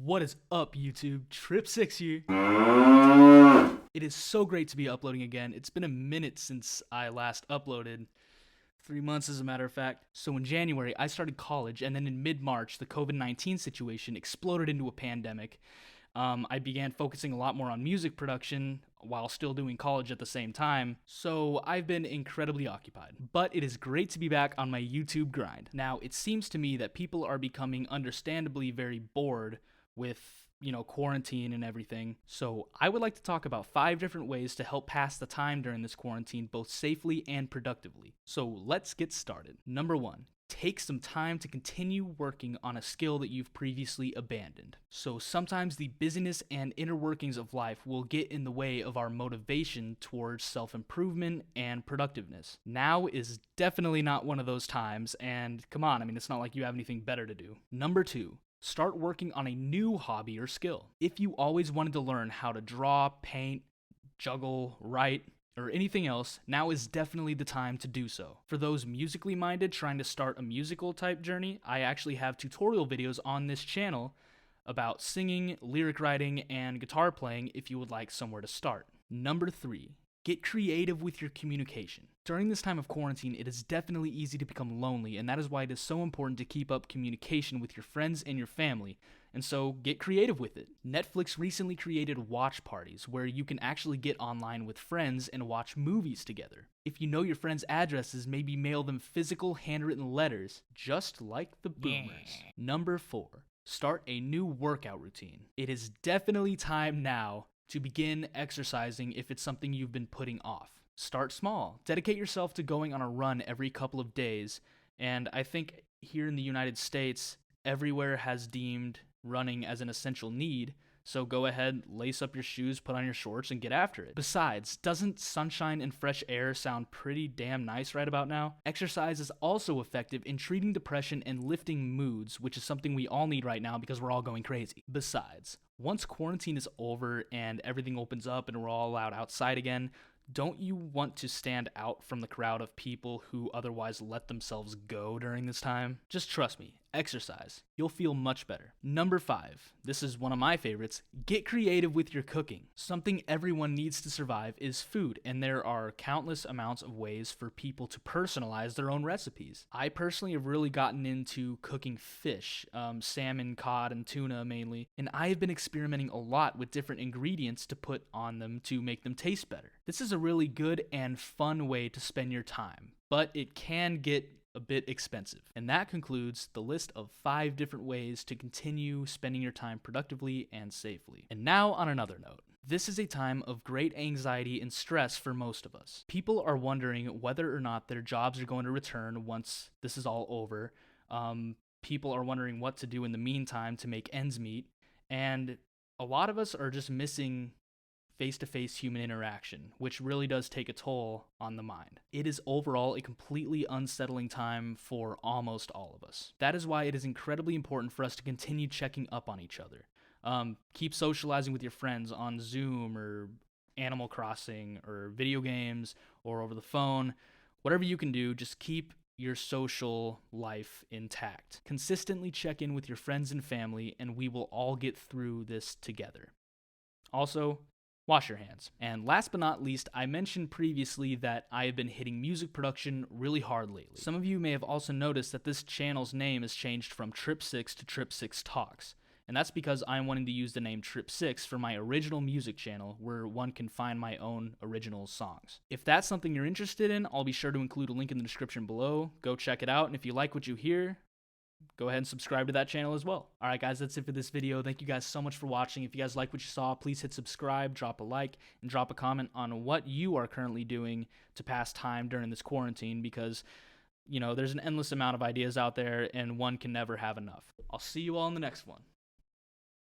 What is up, YouTube? TripSix here. It is so great to be uploading again. It's been a minute since I last uploaded. 3 months, as a matter of fact. So in January, I started college, and then in mid-March, the COVID-19 situation exploded into a pandemic. I began focusing a lot more on music production while still doing college at the same time, so I've been incredibly occupied. But it is great to be back on my YouTube grind. Now, it seems to me that people are becoming understandably very bored with, quarantine and everything. So I would like to talk about 5 different ways to help pass the time during this quarantine both safely and productively. So let's get started. Number 1. Take some time to continue working on a skill that you've previously abandoned. So sometimes the busyness and inner workings of life will get in the way of our motivation towards self-improvement and productiveness. Now is definitely not one of those times, and come on, it's not like you have anything better to do. Number 2. Start working on a new hobby or skill. If you always wanted to learn how to draw, paint, juggle, write, or anything else, now is definitely the time to do so. For those musically minded trying to start a musical type journey, I actually have tutorial videos on this channel about singing, lyric writing, and guitar playing if you would like somewhere to start. Number 3. Get creative with your communication. During this time of quarantine, it is definitely easy to become lonely, and that is why it is so important to keep up communication with your friends and your family. And so, get creative with it. Netflix recently created watch parties where you can actually get online with friends and watch movies together. If you know your friends' addresses, maybe mail them physical handwritten letters, just like the boomers. Number 4. Start a new workout routine. It is definitely time now to begin exercising if it's something you've been putting off. Start small. Dedicate yourself to going on a run every couple of days. And I think here in the United States, everywhere has deemed running as an essential need. So go ahead, lace up your shoes, put on your shorts, and get after it. Besides, doesn't sunshine and fresh air sound pretty damn nice right about now? Exercise is also effective in treating depression and lifting moods, which is something we all need right now because we're all going crazy. Besides, once quarantine is over and everything opens up and we're all allowed outside again, don't you want to stand out from the crowd of people who otherwise let themselves go during this time? Just trust me, exercise. You'll feel much better. Number 5. This is one of my favorites. Get creative with your cooking. Something everyone needs to survive is food, and there are countless amounts of ways for people to personalize their own recipes. I personally have really gotten into cooking fish, salmon, cod, and tuna mainly, and I have been experimenting a lot with different ingredients to put on them to make them taste better. This is a really good and fun way to spend your time, but it can get a bit expensive. And that concludes the list of 5 different ways to continue spending your time productively and safely. And now on another note. This is a time of great anxiety and stress for most of us. People are wondering whether or not their jobs are going to return once this is all over. People are wondering what to do in the meantime to make ends meet. And a lot of us are just missing face-to-face human interaction, which really does take a toll on the mind. It is overall a completely unsettling time for almost all of us. That is why it is incredibly important for us to continue checking up on each other. Keep socializing with your friends on Zoom or Animal Crossing or video games or over the phone. Whatever you can do, just keep your social life intact. Consistently check in with your friends and family, and we will all get through this together. Also, wash your hands. And last but not least, I mentioned previously that I have been hitting music production really hard lately. Some of you may have also noticed that this channel's name has changed from TripSix to TripSixTalks. And that's because I'm wanting to use the name TripSix for my original music channel where one can find my own original songs. If that's something you're interested in, I'll be sure to include a link in the description below. Go check it out, and if you like what you hear, go ahead and subscribe to that channel as well. Alright guys, that's it for this video. Thank you guys so much for watching. If you guys like what you saw, please hit subscribe, drop a like, and drop a comment on what you are currently doing to pass time during this quarantine because, there's an endless amount of ideas out there and one can never have enough. I'll see you all in the next one.